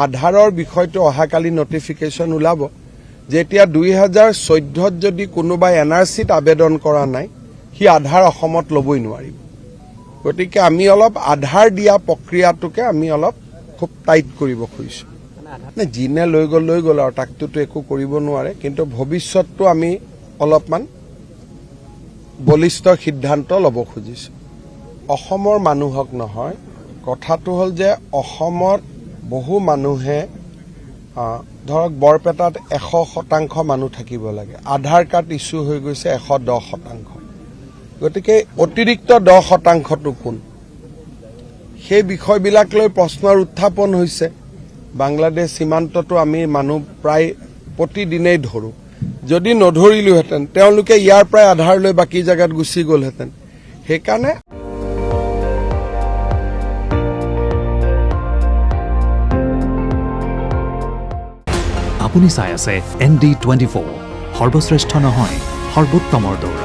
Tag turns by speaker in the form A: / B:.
A: আধাৰৰ বিষয়টো অহাকালি নটিফিকেশ্যন ওলাব যে এতিয়া 2014ত যদি কোনোবাই NRCত আবেদন কৰা নাই সি আধাৰ অসমত ল'বই নোৱাৰিব গতিকে আমি অলপ আধাৰ দিয়া প্ৰক্ৰিয়াটোকে আমি অলপ খুব টাইট কৰিব খুজিছোঁ যিনে লৈ গ'ল আৰু তাকটোতো একো কৰিব নোৱাৰে কিন্তু ভৱিষ্যতটো আমি অলপমান বলিষ্ঠ সিদ্ধান্ত ল'ব খুজিছোঁ অসমৰ মানুহক নহয় কথাটো হ'ল যে অসমত বহু মানুহে ধৰক বৰপেটাত 100% মানুহ থাকিব লাগে আধাৰ কাৰ্ড ইস্যু হৈ গৈছে 110% গতিকে অতিৰিক্ত 10%টো কোন সেই বিষয়বিলাক লৈ প্ৰশ্নৰ উত্থাপন হৈছে বাংলাদেশ সীমান্ততো আমি মানুহ প্ৰায় প্ৰতিদিনেই ধৰোঁ যদি নধৰিলোহেঁতেন তেওঁলোকে ইয়াৰ পৰাই আধাৰ লৈ বাকী জাগাত গুচি গ'লহেঁতেন সেইকাৰণে
B: আপুনি চাই আছে ND24 সৰ্বশ্ৰেষ্ঠ নহয় সৰ্বোত্তমৰ দৌৰ